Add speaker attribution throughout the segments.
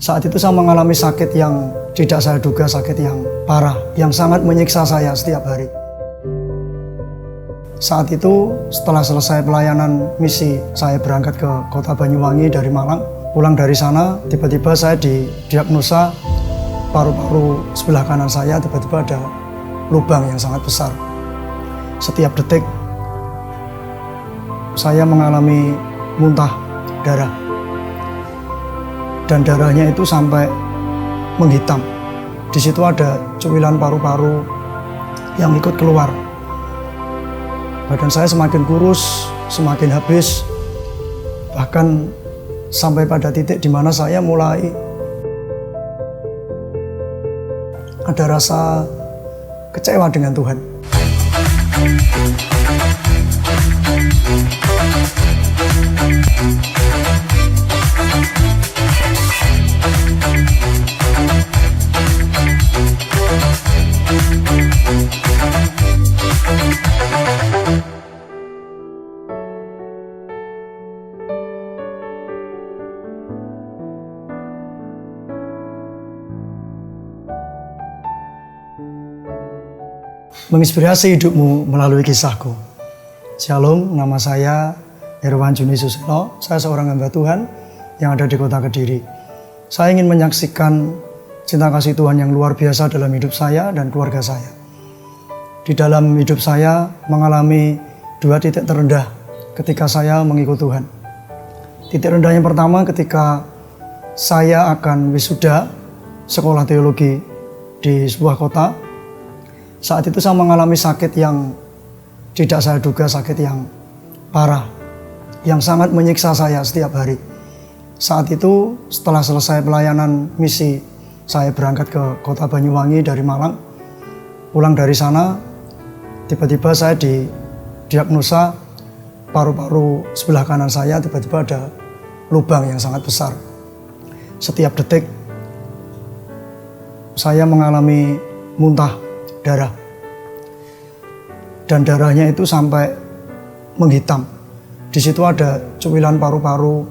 Speaker 1: Saat itu saya mengalami sakit yang tidak saya duga, sakit yang parah, yang sangat menyiksa saya setiap hari. Saat itu setelah selesai pelayanan misi, saya berangkat ke kota Banyuwangi dari Malang. Pulang dari sana, tiba-tiba saya didiagnosa paru-paru sebelah kanan saya tiba-tiba ada lubang yang sangat besar. Setiap detik saya mengalami muntah darah. Dan darahnya itu sampai menghitam. Di situ ada cuilan paru-paru yang ikut keluar. Badan saya semakin kurus, semakin habis, bahkan sampai pada titik di mana saya mulai ada rasa kecewa dengan Tuhan. Menginspirasi hidupmu melalui kisahku. Shalom, nama saya Herwan Juni Suseno. Saya seorang hamba Tuhan yang ada di kota Kediri. Saya ingin menyaksikan cinta kasih Tuhan yang luar biasa dalam hidup saya dan keluarga saya. Di dalam hidup saya mengalami dua titik terendah ketika saya mengikut Tuhan. Titik rendah yang pertama ketika saya akan wisuda sekolah teologi di sebuah kota. Saat itu saya mengalami sakit yang tidak saya duga, sakit yang parah, yang sangat menyiksa saya setiap hari. Saat itu setelah selesai pelayanan misi, saya berangkat ke kota Banyuwangi dari Malang. Pulang dari sana, tiba-tiba saya didiagnosa paru-paru sebelah kanan saya tiba-tiba ada lubang yang sangat besar. Setiap detik saya mengalami muntah darah, dan darahnya itu sampai menghitam. Di situ ada cuilan paru-paru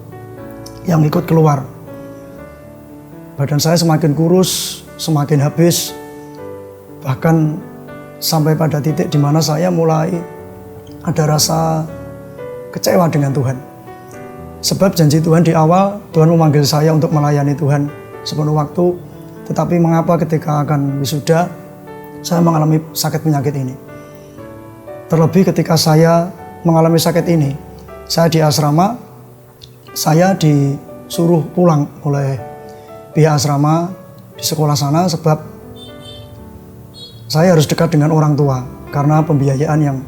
Speaker 1: yang ikut keluar. Badan saya semakin kurus, semakin habis, bahkan sampai pada titik di mana saya mulai ada rasa kecewa dengan Tuhan. Sebab janji Tuhan di awal, Tuhan memanggil saya untuk melayani Tuhan sepenuh waktu, tetapi mengapa ketika akan wisuda saya mengalami sakit penyakit ini. Terlebih ketika saya mengalami sakit ini, saya di asrama, saya disuruh pulang oleh pihak asrama di sekolah sana sebab saya harus dekat dengan orang tua karena pembiayaan yang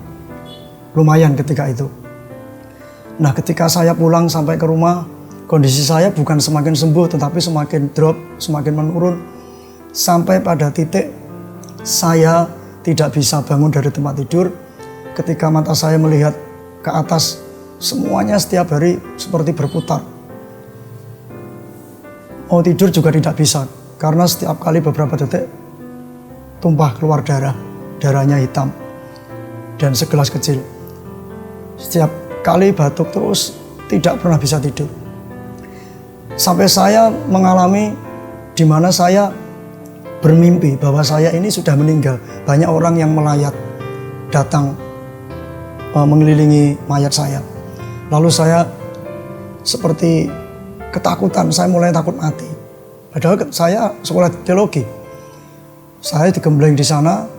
Speaker 1: lumayan ketika itu. Nah, ketika saya pulang sampai ke rumah, kondisi saya bukan semakin sembuh tetapi semakin drop, semakin menurun sampai pada titik saya tidak bisa bangun dari tempat tidur. Ketika mata saya melihat ke atas, semuanya setiap hari seperti berputar. Mau tidur juga tidak bisa, karena setiap kali beberapa detik tumpah keluar darah, darahnya hitam dan segelas kecil. Setiap kali batuk terus, tidak pernah bisa tidur. Sampai saya mengalami di mana saya bermimpi bahwa saya ini sudah meninggal. Banyak orang yang melayat datang mengelilingi mayat saya. Lalu saya seperti ketakutan, saya mulai takut mati. Padahal saya sekolah teologi. Saya digembleng di sana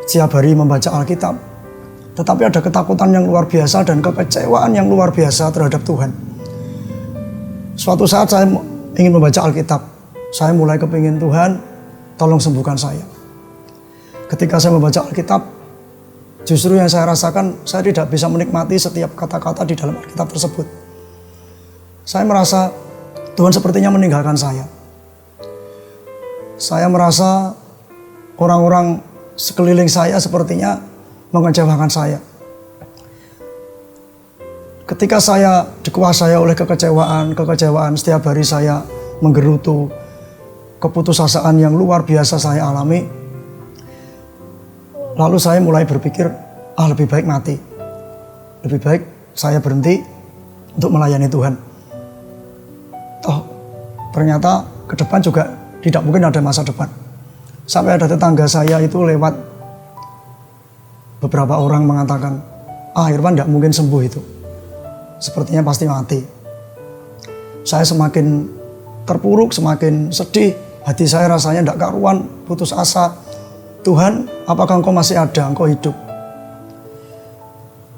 Speaker 1: setiap hari membaca Alkitab. Tetapi ada ketakutan yang luar biasa dan kekecewaan yang luar biasa terhadap Tuhan. Suatu saat saya ingin membaca Alkitab. Saya mulai kepingin Tuhan, tolong sembuhkan saya. Ketika saya membaca Alkitab, justru yang saya rasakan, saya tidak bisa menikmati setiap kata-kata di dalam Alkitab tersebut. Saya merasa Tuhan sepertinya meninggalkan saya. Saya merasa orang-orang sekeliling saya sepertinya mengecewakan saya. Ketika saya dikuasai oleh kekecewaan, setiap hari saya menggerutu, keputusasaan yang luar biasa saya alami. Lalu saya mulai berpikir, lebih baik mati. Lebih baik saya berhenti untuk melayani Tuhan. Toh ternyata ke depan juga tidak mungkin ada masa depan. Sampai ada tetangga saya itu lewat, beberapa orang mengatakan, Irfan tidak mungkin sembuh itu. Sepertinya pasti mati. Saya semakin terpuruk, semakin sedih. Hati saya rasanya tidak karuan, putus asa. Tuhan, apakah Engkau masih ada, Engkau hidup?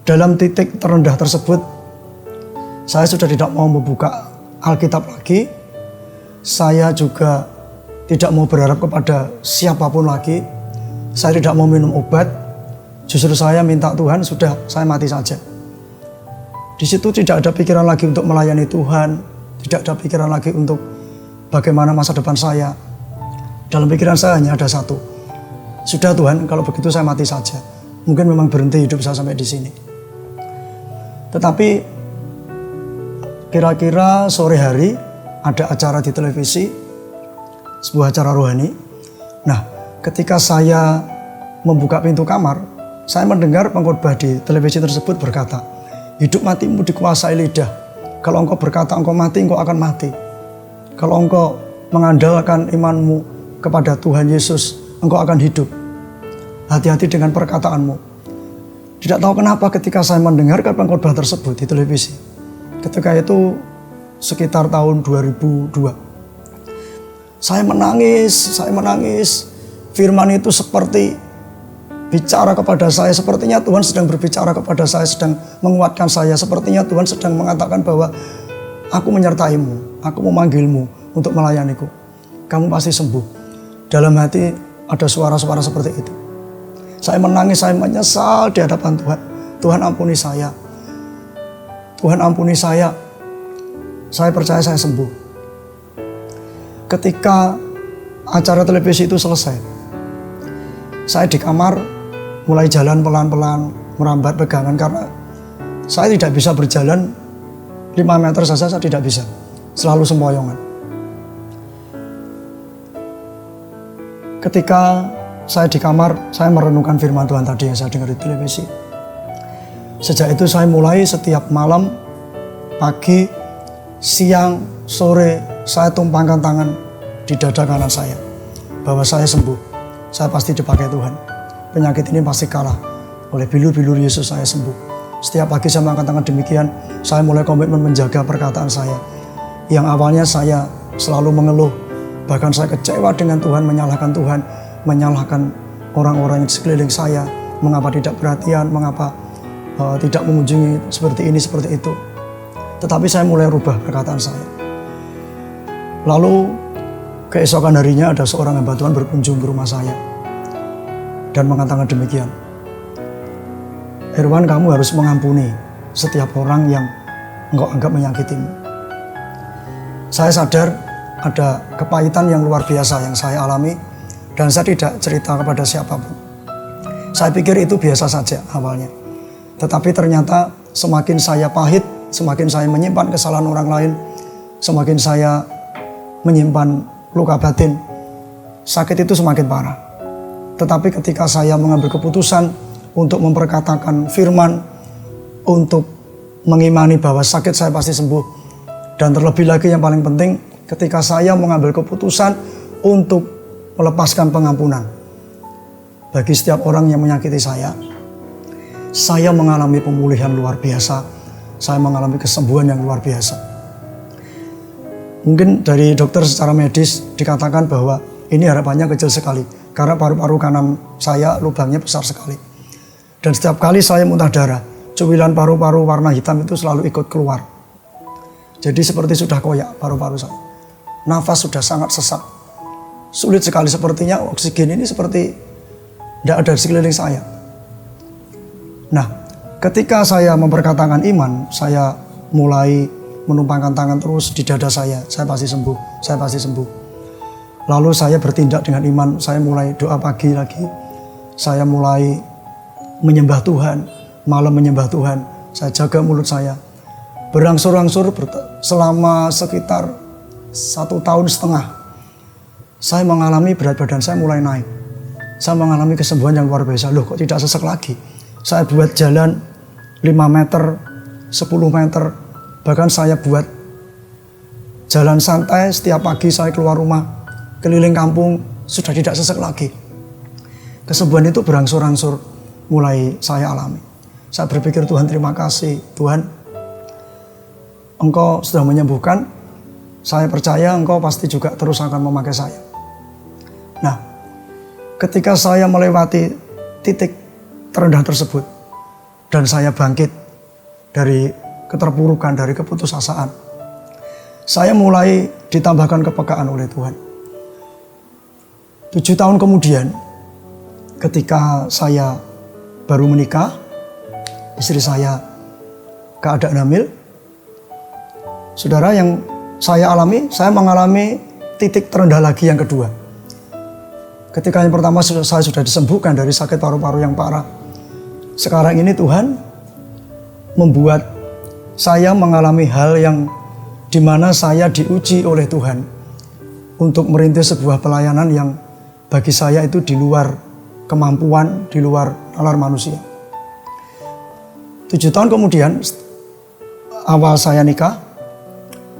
Speaker 1: Dalam titik terendah tersebut, saya sudah tidak mau membuka Alkitab lagi. Saya juga tidak mau berharap kepada siapapun lagi. Saya tidak mau minum obat. Justru saya minta Tuhan, sudah saya mati saja. Di situ tidak ada pikiran lagi untuk melayani Tuhan. Tidak ada pikiran lagi untuk bagaimana masa depan saya. Dalam pikiran saya hanya ada satu. Sudah Tuhan, kalau begitu saya mati saja. Mungkin memang berhenti hidup saya sampai di sini. Tetapi kira-kira sore hari ada acara di televisi, sebuah acara rohani. Nah, ketika saya membuka pintu kamar, saya mendengar pengkhotbah di televisi tersebut berkata, hidup matimu dikuasai lidah. Kalau engkau berkata engkau mati, engkau akan mati. Kalau engkau mengandalkan imanmu kepada Tuhan Yesus, engkau akan hidup. Hati-hati dengan perkataanmu. Tidak tahu kenapa ketika saya mendengarkan pengkhotbah tersebut di televisi. Ketika itu sekitar tahun 2002. Saya menangis. Firman itu seperti bicara kepada saya. Sepertinya Tuhan sedang berbicara kepada saya, sedang menguatkan saya. Sepertinya Tuhan sedang mengatakan bahwa aku menyertaimu, aku memanggilmu untuk melayaniku. Kamu pasti sembuh. Dalam hati ada suara-suara seperti itu. Saya menangis, saya menyesal di hadapan Tuhan. Tuhan ampuni saya. Tuhan ampuni saya. Saya percaya saya sembuh. Ketika acara televisi itu selesai, saya di kamar mulai jalan pelan-pelan, merambat pegangan karena saya tidak bisa berjalan 5 meter saja, saya tidak bisa. Selalu sempoyongan. Ketika saya di kamar, saya merenungkan firman Tuhan tadi yang saya dengar di televisi. Sejak itu saya mulai setiap malam, pagi, siang, sore, saya tumpangkan tangan di dada kanan saya. Bahwa saya sembuh, saya pasti dipakai Tuhan. Penyakit ini pasti kalah. Oleh bilur-bilur Yesus saya sembuh. Setiap pagi saya mengangkat tangan demikian, saya mulai komitmen menjaga perkataan saya. Yang awalnya saya selalu mengeluh, bahkan saya kecewa dengan Tuhan, menyalahkan Tuhan, menyalahkan orang-orang yang di sekeliling saya, mengapa tidak perhatian, mengapa tidak mengunjungi seperti ini, seperti itu. Tetapi saya mulai rubah perkataan saya. Lalu keesokan harinya ada seorang hamba Tuhan berkunjung ke rumah saya dan mengatakan demikian, Irfan, kamu harus mengampuni setiap orang yang engkau anggap menyakitimu. Saya sadar ada kepahitan yang luar biasa yang saya alami. Dan saya tidak cerita kepada siapapun. Saya pikir itu biasa saja awalnya. Tetapi ternyata semakin saya pahit, semakin saya menyimpan kesalahan orang lain, semakin saya menyimpan luka batin, sakit itu semakin parah. Tetapi ketika saya mengambil keputusan untuk memperkatakan firman, untuk mengimani bahwa sakit saya pasti sembuh, dan terlebih lagi yang paling penting, ketika saya mengambil keputusan untuk melepaskan pengampunan bagi setiap orang yang menyakiti saya mengalami pemulihan luar biasa, saya mengalami kesembuhan yang luar biasa. Mungkin dari dokter secara medis dikatakan bahwa ini harapannya kecil sekali, karena paru-paru kanan saya lubangnya besar sekali. Dan setiap kali saya muntah darah, cuilan paru-paru warna hitam itu selalu ikut keluar. Jadi seperti sudah koyak paru-paru saya. Nafas sudah sangat sesak. Sulit sekali, sepertinya oksigen ini seperti tidak ada di sekeliling saya. Nah, ketika saya memperkatakan iman, saya mulai menumpangkan tangan terus di dada saya pasti sembuh, saya pasti sembuh. Lalu saya bertindak dengan iman, saya mulai doa pagi lagi, saya mulai menyembah Tuhan, malam menyembah Tuhan, saya jaga mulut saya. Berangsur-angsur selama sekitar 1,5 tahun, saya mengalami berat badan saya mulai naik. Saya mengalami kesembuhan yang luar biasa. Loh, kok tidak sesek lagi? Saya buat jalan 5 meter, 10 meter. Bahkan saya buat jalan santai setiap pagi saya keluar rumah, keliling kampung, sudah tidak sesek lagi. Kesembuhan itu berangsur-angsur mulai saya alami. Saya berpikir, Tuhan terima kasih, Tuhan Engkau sudah menyembuhkan, saya percaya Engkau pasti juga terus akan memakai saya. Nah, ketika saya melewati titik terendah tersebut, dan saya bangkit dari keterpurukan, dari keputusasaan, saya mulai ditambahkan kepekaan oleh Tuhan. 7 tahun kemudian, ketika saya baru menikah, istri saya keadaan hamil, saudara, yang saya mengalami titik terendah lagi yang kedua. Ketika yang pertama saya sudah disembuhkan dari sakit paru-paru yang parah. Sekarang ini Tuhan membuat saya mengalami hal yang dimana saya diuji oleh Tuhan untuk merintis sebuah pelayanan yang bagi saya itu di luar kemampuan, di luar nalar manusia. 7 tahun kemudian, awal saya nikah,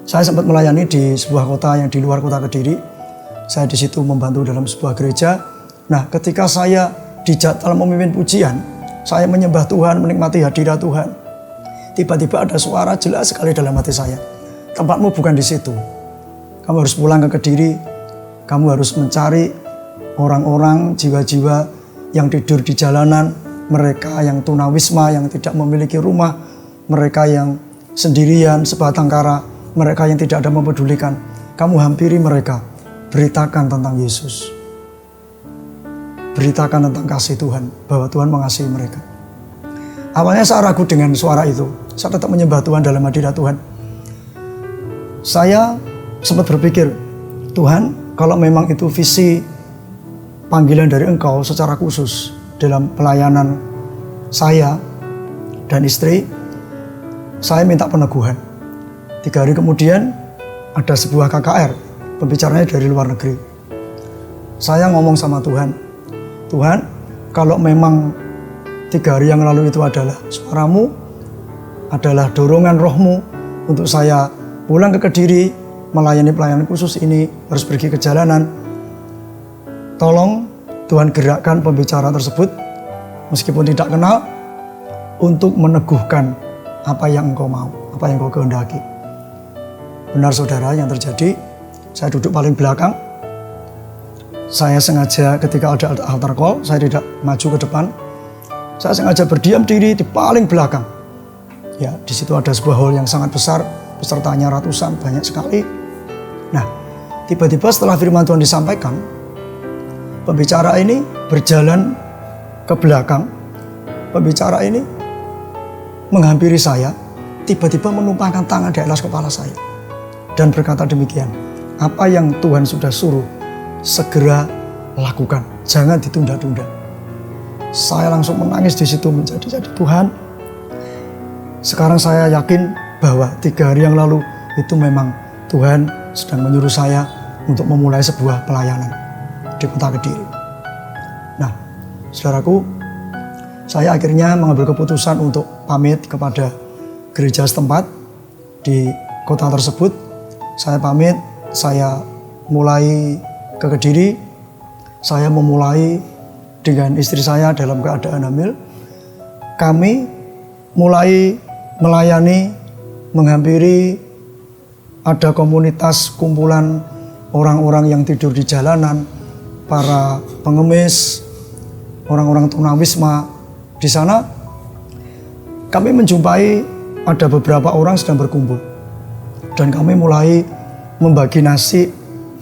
Speaker 1: saya sempat melayani di sebuah kota yang di luar kota Kediri. Saya di situ membantu dalam sebuah gereja. Nah, ketika saya dijadwal memimpin pujian, saya menyembah Tuhan, menikmati hadirat Tuhan. Tiba-tiba ada suara jelas sekali dalam hati saya. Tempatmu bukan di situ. Kamu harus pulang ke Kediri. Kamu harus mencari orang-orang, jiwa-jiwa yang tidur di jalanan, mereka yang tunawisma, yang tidak memiliki rumah, mereka yang sendirian, sebatang kara, mereka yang tidak ada mempedulikan. Kamu hampiri mereka, beritakan tentang Yesus. Beritakan tentang kasih Tuhan, bahwa Tuhan mengasihi mereka. Awalnya saya ragu dengan suara itu. Saya tetap menyembah Tuhan dalam hadirat Tuhan. Saya sempat berpikir, Tuhan, kalau memang itu visi panggilan dari Engkau secara khusus dalam pelayanan saya dan istri, saya minta peneguhan. 3 hari kemudian ada sebuah KKR, pembicaranya dari luar negeri. Saya ngomong sama Tuhan, Tuhan, kalau memang 3 hari yang lalu itu adalah suaramu, adalah dorongan rohmu untuk saya pulang ke Kediri, melayani pelayanan khusus ini, harus pergi ke jalanan, tolong Tuhan gerakkan pembicara tersebut, meskipun tidak kenal, untuk meneguhkan apa yang Engkau mau, apa yang Engkau kehendaki. Benar saudara, yang terjadi, saya duduk paling belakang. Saya sengaja ketika ada altar call, saya tidak maju ke depan. Saya sengaja berdiam diri di paling belakang. Ya, di situ ada sebuah hall yang sangat besar, pesertanya ratusan, banyak sekali. Nah, tiba-tiba setelah firman Tuhan disampaikan, pembicara ini berjalan ke belakang. Pembicara ini menghampiri saya, tiba-tiba menumpangkan tangan di atas kepala saya dan berkata demikian, apa yang Tuhan sudah suruh, segera lakukan, jangan ditunda-tunda. Saya langsung menangis di situ, menjadi Tuhan. Sekarang saya yakin bahwa 3 hari yang lalu itu memang Tuhan sedang menyuruh saya untuk memulai sebuah pelayanan di kota Kediri. Nah, saudaraku, saya akhirnya mengambil keputusan untuk pamit kepada gereja setempat di kota tersebut. Saya pamit, saya mulai ke Kediri. Saya memulai dengan istri saya dalam keadaan hamil. Kami mulai melayani, menghampiri, ada komunitas kumpulan orang-orang yang tidur di jalanan, para pengemis, orang-orang tunawisma. Di sana kami menjumpai ada beberapa orang sedang berkumpul. Dan kami mulai membagi nasi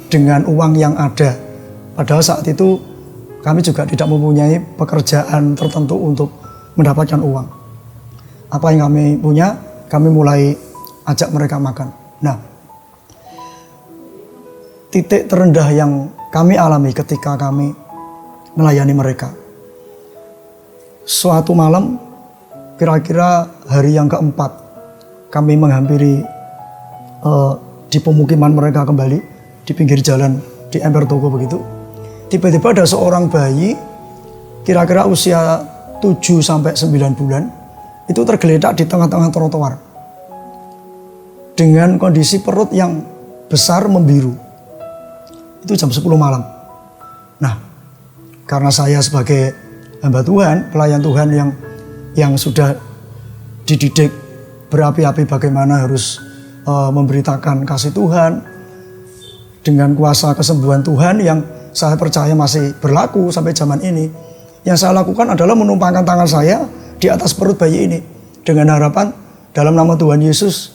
Speaker 1: dengan uang yang ada. Padahal saat itu kami juga tidak mempunyai pekerjaan tertentu untuk mendapatkan uang. Apa yang kami punya, kami mulai ajak mereka makan. Nah, titik terendah yang kami alami ketika kami melayani mereka. Suatu malam, kira-kira hari yang keempat, kami menghampiri di pemukiman mereka kembali, di pinggir jalan, di emper toko begitu. Tiba-tiba ada seorang bayi, kira-kira usia 7-9 bulan, itu tergeletak di tengah-tengah trotoar. Dengan kondisi perut yang besar membiru. Itu jam 10 malam. Nah, karena saya sebagai hamba Tuhan, pelayan Tuhan yang sudah dididik berapi-api bagaimana harus memberitakan kasih Tuhan dengan kuasa kesembuhan Tuhan yang saya percaya masih berlaku sampai zaman ini. Yang saya lakukan adalah menumpangkan tangan saya di atas perut bayi ini dengan harapan dalam nama Tuhan Yesus,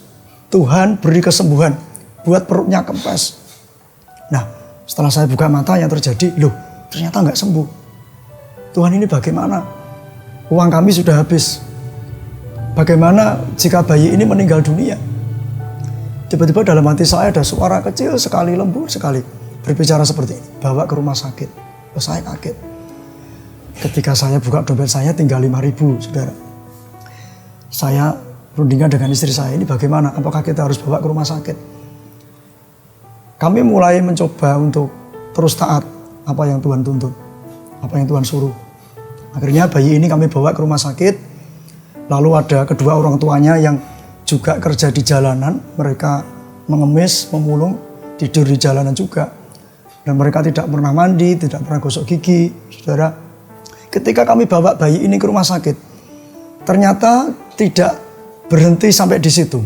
Speaker 1: Tuhan beri kesembuhan buat perutnya kempes. Nah, setelah saya buka mata yang terjadi, loh ternyata nggak sembuh. Tuhan ini bagaimana? Uang kami sudah habis. Bagaimana jika bayi ini meninggal dunia? Tiba-tiba dalam hati saya ada suara kecil sekali, lembut sekali berbicara seperti ini, bawa ke rumah sakit. Oh, saya kaget. Ketika saya buka dompet saya tinggal 5.000, saudara. Saya rundingkan dengan istri saya, ini bagaimana? Apakah kita harus bawa ke rumah sakit? Kami mulai mencoba untuk terus taat apa yang Tuhan tuntut, apa yang Tuhan suruh. Akhirnya bayi ini kami bawa ke rumah sakit. Lalu ada kedua orang tuanya yang juga kerja di jalanan. Mereka mengemis, memulung, tidur di jalanan juga. Dan mereka tidak pernah mandi, tidak pernah gosok gigi, saudara. Ketika kami bawa bayi ini ke rumah sakit, ternyata tidak berhenti sampai di situ.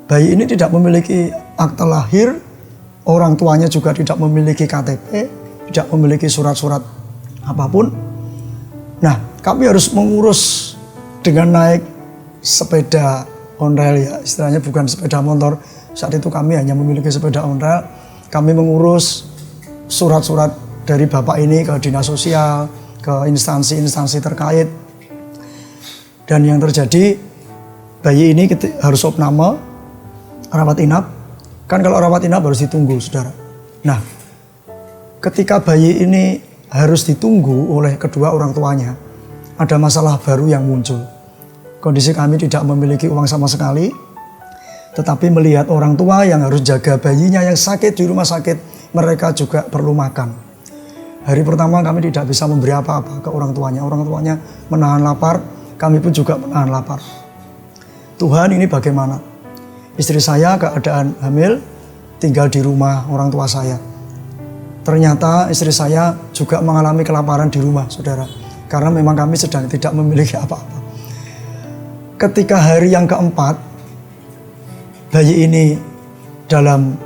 Speaker 1: Bayi ini tidak memiliki akta lahir, orang tuanya juga tidak memiliki KTP, tidak memiliki surat-surat apapun. Nah, kami harus mengurus dengan naik sepeda onrel, ya istilahnya bukan sepeda motor. Saat itu kami hanya memiliki sepeda onrel. Kami mengurus surat-surat dari bapak ini ke dinas sosial, ke instansi-instansi terkait. Dan yang terjadi, bayi ini harus opname, rawat inap. Kan kalau rawat inap harus ditunggu, saudara. Nah, ketika bayi ini harus ditunggu oleh kedua orang tuanya, ada masalah baru yang muncul. Kondisi kami tidak memiliki uang sama sekali, tetapi melihat orang tua yang harus jaga bayinya yang sakit di rumah sakit, mereka juga perlu makan. Hari pertama kami tidak bisa memberi apa-apa ke orang tuanya. Orang tuanya menahan lapar, kami pun juga menahan lapar. Tuhan, ini bagaimana? Istri saya keadaan hamil, tinggal di rumah orang tua saya. Ternyata istri saya juga mengalami kelaparan di rumah, saudara. Karena memang kami sedang tidak memiliki apa-apa. Ketika hari yang keempat, bayi ini dalam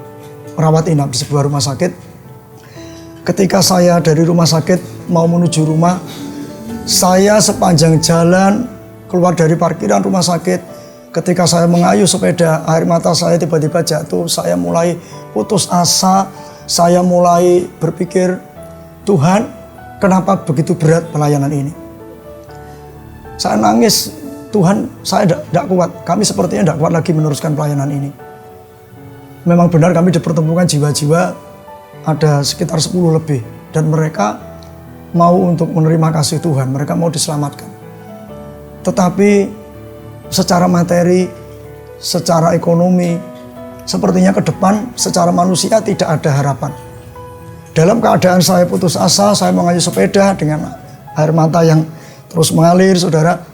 Speaker 1: rawat inap di sebuah rumah sakit. Ketika saya dari rumah sakit mau menuju rumah, saya sepanjang jalan keluar dari parkiran rumah sakit. Ketika saya mengayuh sepeda, air mata saya tiba-tiba jatuh. Saya mulai putus asa. Saya mulai berpikir, Tuhan, kenapa begitu berat pelayanan ini? Saya nangis, Tuhan, saya tidak kuat. Kami sepertinya tidak kuat lagi meneruskan pelayanan ini. Memang benar kami dipertemukan jiwa-jiwa ada sekitar 10 lebih. Dan mereka mau untuk menerima kasih Tuhan. Mereka mau diselamatkan. Tetapi secara materi, secara ekonomi, sepertinya ke depan secara manusia tidak ada harapan. Dalam keadaan saya putus asa, saya mengayuh sepeda dengan air mata yang terus mengalir, saudara.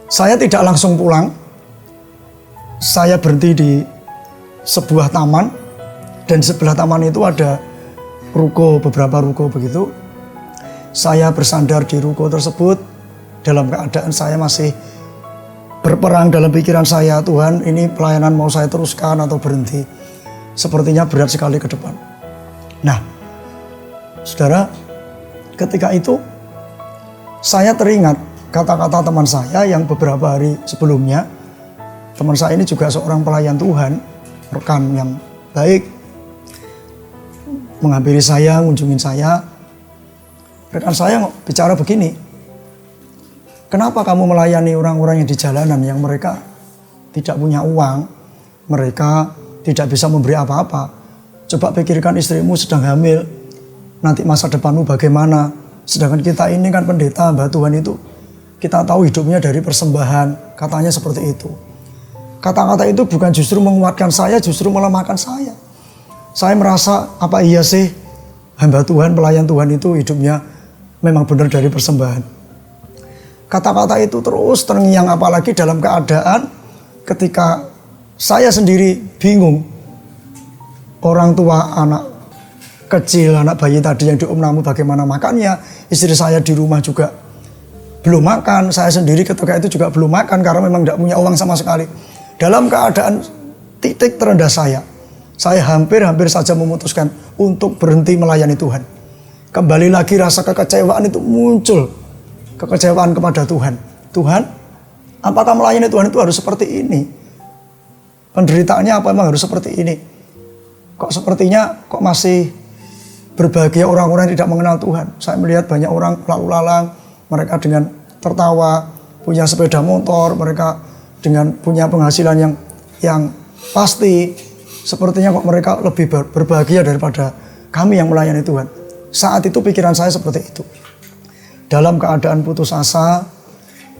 Speaker 1: Saya tidak langsung pulang. Saya berhenti di sebuah taman, dan sebelah taman itu ada ruko, beberapa ruko begitu. Saya bersandar di ruko tersebut dalam keadaan saya masih berperang dalam pikiran saya, Tuhan, ini pelayanan mau saya teruskan atau berhenti? Sepertinya berat sekali ke depan. Nah, saudara, ketika itu saya teringat kata-kata teman saya yang beberapa hari sebelumnya. Teman saya ini juga seorang pelayan Tuhan, rekan yang baik, menghampiri saya, mengunjungi saya. Rekan saya bicara begini, kenapa kamu melayani orang-orang yang di jalanan yang mereka tidak punya uang, mereka tidak bisa memberi apa-apa? Coba pikirkan istrimu sedang hamil, nanti masa depanmu bagaimana? Sedangkan kita ini kan pendeta, hamba Tuhan itu, kita tahu hidupnya dari persembahan, katanya seperti itu. Kata-kata itu bukan justru menguatkan saya, justru melemahkan saya. Saya merasa, apa iya sih hamba Tuhan, pelayan Tuhan itu hidupnya memang benar dari persembahan. Kata-kata itu terus terngiang, apalagi dalam keadaan ketika Saya sendiri bingung. Orang tua anak kecil, anak bayi tadi yang diom namu bagaimana makannya. Istri saya di rumah juga belum makan. Saya sendiri ketika itu juga belum makan karena memang tidak punya uang sama sekali. Dalam keadaan titik terendah saya hampir saja memutuskan untuk berhenti melayani Tuhan. Kembali lagi rasa kekecewaan itu muncul. Kekecewaan kepada Tuhan. Tuhan, apakah melayani Tuhan itu harus seperti ini? Penderitaannya apa memang harus seperti ini? Kok sepertinya kok masih berbahagia orang-orang yang tidak mengenal Tuhan. Saya melihat banyak orang lalu lalang, mereka dengan tertawa, punya sepeda motor, mereka dengan punya penghasilan yang pasti. Sepertinya kok mereka lebih berbahagia daripada kami yang melayani Tuhan. Saat itu pikiran saya seperti itu. Dalam keadaan putus asa,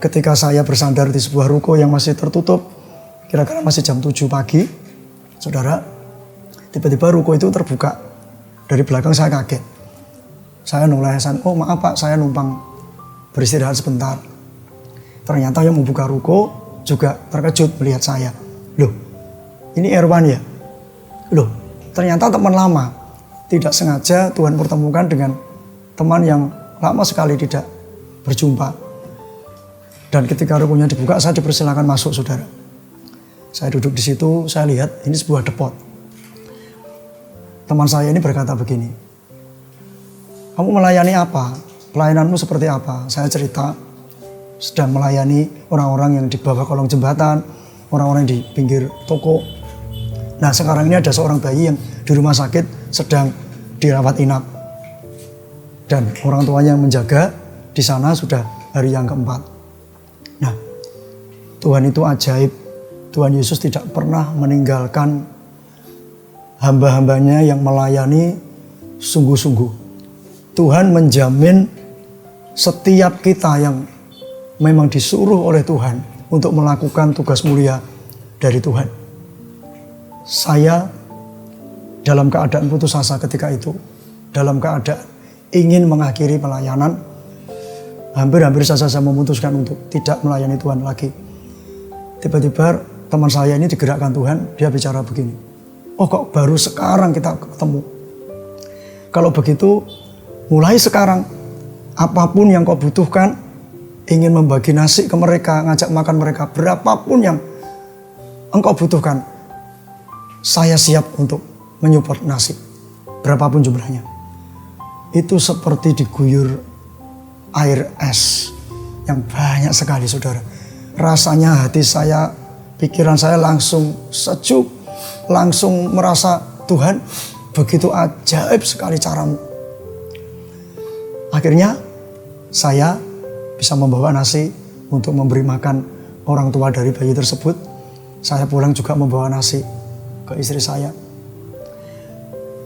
Speaker 1: ketika saya bersandar di sebuah ruko yang masih tertutup, kira-kira masih jam 7 pagi, saudara, tiba-tiba ruko itu terbuka. Dari belakang saya kaget. Saya noleh, oh maaf Pak, saya numpang beristirahat sebentar. Ternyata yang membuka ruko juga terkejut melihat saya. Loh, ini Erwan ya? Loh, ternyata teman lama. Tidak sengaja Tuhan pertemukan dengan teman yang lama sekali tidak berjumpa. Dan ketika rukonya dibuka, saya dipersilakan masuk, saudara. Saya duduk di situ, saya lihat ini sebuah depot. Teman saya ini berkata begini, kamu melayani apa? Pelayananmu seperti apa? Saya cerita, sedang melayani orang-orang yang di bawah kolong jembatan, orang-orang di pinggir toko. Nah sekarang ini ada seorang bayi yang di rumah sakit sedang dirawat inap. Dan orang tuanya yang menjaga di sana sudah hari yang keempat. Nah Tuhan itu ajaib. Tuhan Yesus tidak pernah meninggalkan hamba-hambanya yang melayani sungguh-sungguh. Tuhan menjamin setiap kita yang memang disuruh oleh Tuhan untuk melakukan tugas mulia dari Tuhan. Saya dalam keadaan putus asa ketika itu, dalam keadaan ingin mengakhiri pelayanan, hampir saja saya memutuskan untuk tidak melayani Tuhan lagi. Tiba-tiba teman saya ini digerakkan Tuhan, dia bicara begini, oh kok baru sekarang kita ketemu? Kalau begitu, mulai sekarang, apapun yang kau butuhkan, ingin membagi nasi ke mereka, ngajak makan mereka, berapapun yang engkau butuhkan, saya siap untuk menyupport nasi, berapapun jumlahnya. Itu seperti diguyur air es yang banyak sekali, saudara. Rasanya hati saya, pikiran saya langsung sejuk, langsung merasa Tuhan begitu ajaib sekali caramu. Akhirnya saya bisa membawa nasi untuk memberi makan orang tua dari bayi tersebut. Saya pulang juga membawa nasi ke istri saya.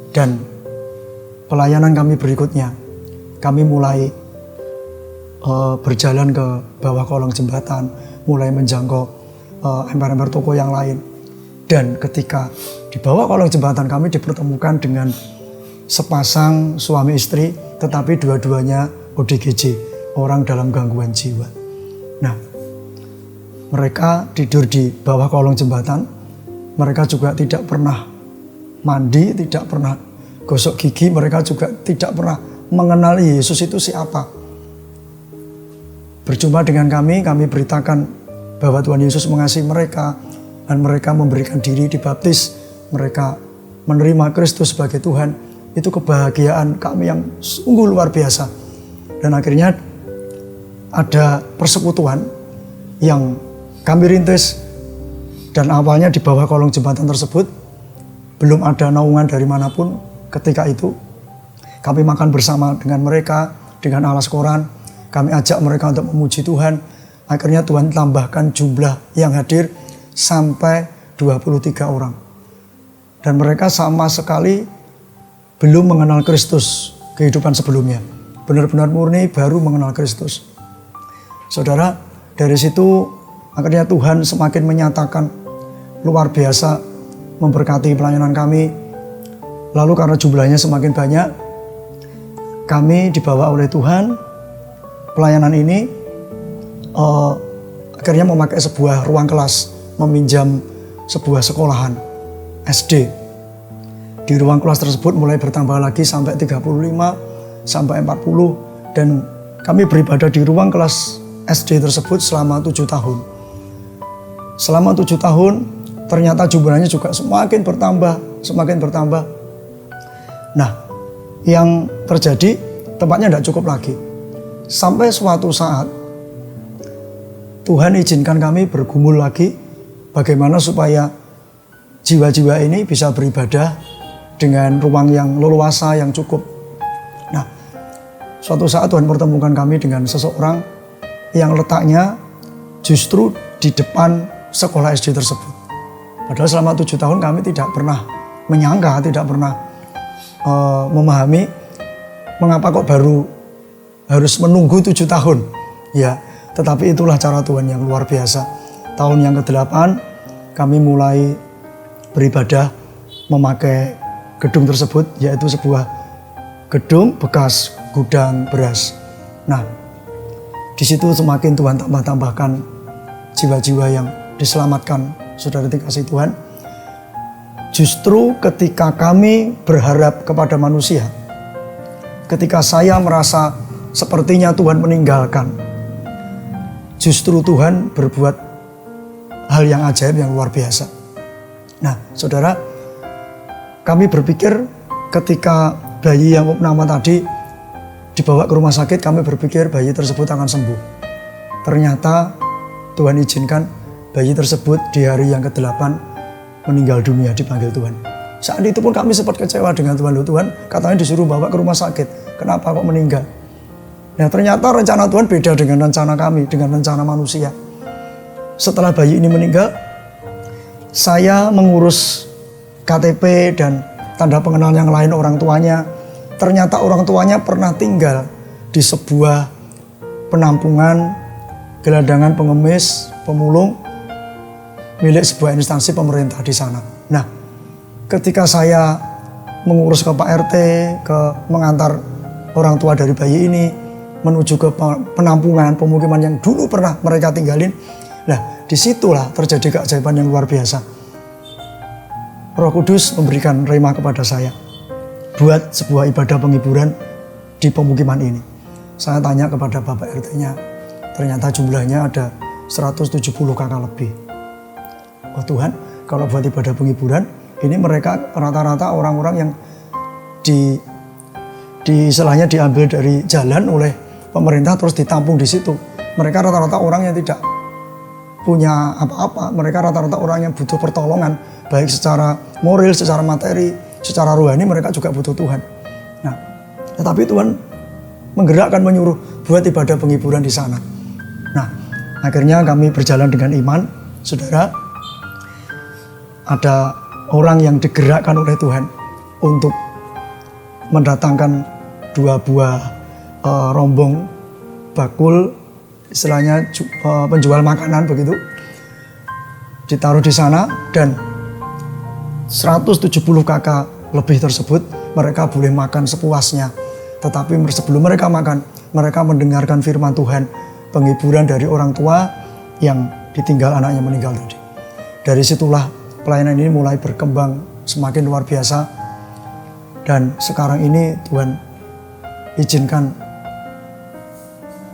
Speaker 1: Dan pelayanan kami berikutnya, kami mulai berjalan ke bawah kolong jembatan, mulai menjangkau emper-emper toko yang lain. Dan ketika di bawah kolong jembatan kami dipertemukan dengan sepasang suami istri, tetapi dua-duanya ODGJ, orang dalam gangguan jiwa. Nah, mereka tidur di bawah kolong jembatan. Mereka juga tidak pernah mandi, tidak pernah gosok gigi. Mereka juga tidak pernah mengenali Yesus itu siapa. Berjumpa dengan kami beritakan bahwa Tuhan Yesus mengasihi mereka. Dan mereka memberikan diri dibaptis. Mereka menerima Kristus sebagai Tuhan. Itu kebahagiaan kami yang sungguh luar biasa. Dan akhirnya ada persekutuan yang kami rintis. Dan awalnya di bawah kolong jembatan tersebut belum ada naungan dari manapun. Ketika itu kami makan bersama dengan mereka, dengan alas koran. Kami ajak mereka untuk memuji Tuhan. Akhirnya Tuhan tambahkan jumlah yang hadir sampai 23 orang. Dan mereka sama sekali belum mengenal Kristus kehidupan sebelumnya. Benar-benar murni baru mengenal Kristus. Saudara, dari situ akhirnya Tuhan semakin menyatakan luar biasa memberkati pelayanan kami. Lalu karena jumlahnya semakin banyak, kami dibawa oleh Tuhan. Pelayanan ini akhirnya memakai sebuah ruang kelas, meminjam sebuah sekolahan SD. Di ruang kelas tersebut mulai bertambah lagi sampai 35, sampai 40, dan kami beribadah di ruang kelas SD tersebut selama 7 tahun. Selama 7 tahun, ternyata jumlahnya juga semakin bertambah. Nah, yang terjadi, tempatnya tidak cukup lagi. Sampai suatu saat, Tuhan izinkan kami bergumul lagi, bagaimana supaya jiwa-jiwa ini bisa beribadah dengan ruang yang leluasa, yang cukup. Nah, suatu saat Tuhan pertemukan kami dengan seseorang yang letaknya justru di depan sekolah SD tersebut. Padahal selama 7 tahun kami tidak pernah menyangka, tidak pernah memahami mengapa kok baru harus menunggu 7 tahun. Ya, tetapi itulah cara Tuhan yang luar biasa. Tahun yang ke-8 kami mulai beribadah memakai gedung tersebut, yaitu sebuah gedung bekas gudang beras. Nah, di situ semakin Tuhan tambahkan jiwa-jiwa yang diselamatkan, saudara dikasih Tuhan. Justru ketika kami berharap kepada manusia, ketika saya merasa sepertinya Tuhan meninggalkan, justru Tuhan berbuat hal yang ajaib, yang luar biasa. Nah, saudara, kami berpikir ketika bayi yang Upnama tadi dibawa ke rumah sakit, kami berpikir bayi tersebut akan sembuh. Ternyata Tuhan izinkan bayi tersebut di hari yang ke-8 meninggal dunia, dipanggil Tuhan. Saat itu pun kami sempat kecewa dengan Tuhan. Loh, Tuhan katanya disuruh bawa ke rumah sakit, kenapa kok meninggal? Nah, ternyata rencana Tuhan beda dengan rencana kami, dengan rencana manusia. Setelah bayi ini meninggal, saya mengurus KTP dan tanda pengenal yang lain orang tuanya. Ternyata orang tuanya pernah tinggal di sebuah penampungan, gelandangan pengemis, pemulung, milik sebuah instansi pemerintah di sana. Nah, ketika saya mengurus ke Pak RT, mengantar orang tua dari bayi ini menuju ke penampungan, pemukiman yang dulu pernah mereka tinggalin. Nah, disitulah terjadi keajaiban yang luar biasa. Roh Kudus memberikan rema kepada saya buat sebuah ibadah penghiburan di pemukiman ini. Saya tanya kepada Bapak RT-nya, ternyata jumlahnya ada 170 kakak lebih. Oh Tuhan, kalau buat ibadah penghiburan, ini mereka rata-rata orang-orang yang istilahnya diambil dari jalan oleh pemerintah terus ditampung di situ. Mereka rata-rata orang yang tidak punya apa-apa. Mereka rata-rata orang yang butuh pertolongan, baik secara moral, secara materi, secara rohani, mereka juga butuh Tuhan. Nah, tetapi Tuhan menggerakkan, menyuruh buat ibadah penghiburan di sana. Nah, akhirnya kami berjalan dengan iman, saudara. Ada orang yang digerakkan oleh Tuhan untuk mendatangkan 2 buah rombong bakul, istilahnya penjual makanan begitu, ditaruh di sana, dan 170 kakak lebih tersebut mereka boleh makan sepuasnya. Tetapi sebelum mereka makan, mereka mendengarkan firman Tuhan, penghiburan dari orang tua yang ditinggal anaknya meninggal tadi. Dari situlah pelayanan ini mulai berkembang semakin luar biasa, dan sekarang ini Tuhan izinkan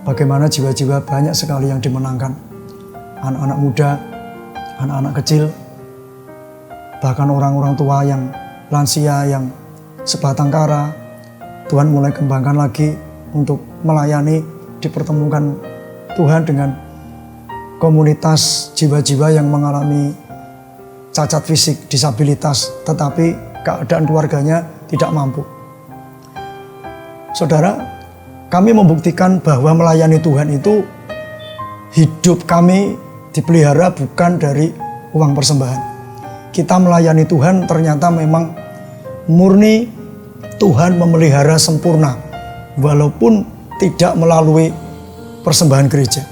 Speaker 1: bagaimana jiwa-jiwa banyak sekali yang dimenangkan. Anak-anak muda, anak-anak kecil, bahkan orang-orang tua yang lansia, yang sebatang kara, Tuhan mulai kembangkan lagi untuk melayani, dipertemukan Tuhan dengan komunitas jiwa-jiwa yang mengalami cacat fisik, disabilitas, tetapi keadaan keluarganya tidak mampu. Saudara, kami membuktikan bahwa melayani Tuhan itu hidup kami dipelihara bukan dari uang persembahan. Kita melayani Tuhan ternyata memang murni Tuhan memelihara sempurna, walaupun tidak melalui persembahan gereja.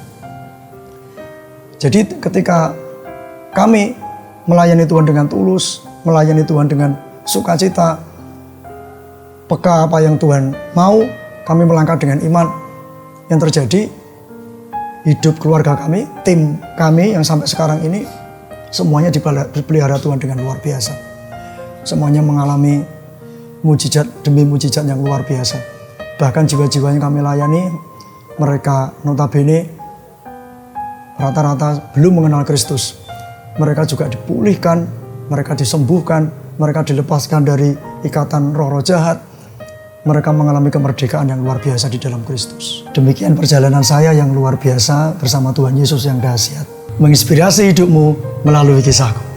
Speaker 1: Jadi ketika kami melayani Tuhan dengan tulus, melayani Tuhan dengan sukacita, peka apa yang Tuhan mau, kami melangkah dengan iman. Yang terjadi, hidup keluarga kami, tim kami yang sampai sekarang ini semuanya dipelihara Tuhan dengan luar biasa. Semuanya mengalami mujizat demi mujizat yang luar biasa. Bahkan jiwa-jiwa yang kami layani, mereka notabene rata-rata belum mengenal Kristus. Mereka juga dipulihkan, mereka disembuhkan, mereka dilepaskan dari ikatan roh-roh jahat. Mereka mengalami kemerdekaan yang luar biasa di dalam Kristus. Demikian perjalanan saya yang luar biasa bersama Tuhan Yesus yang dahsyat. Menginspirasi hidupmu melalui kisahku.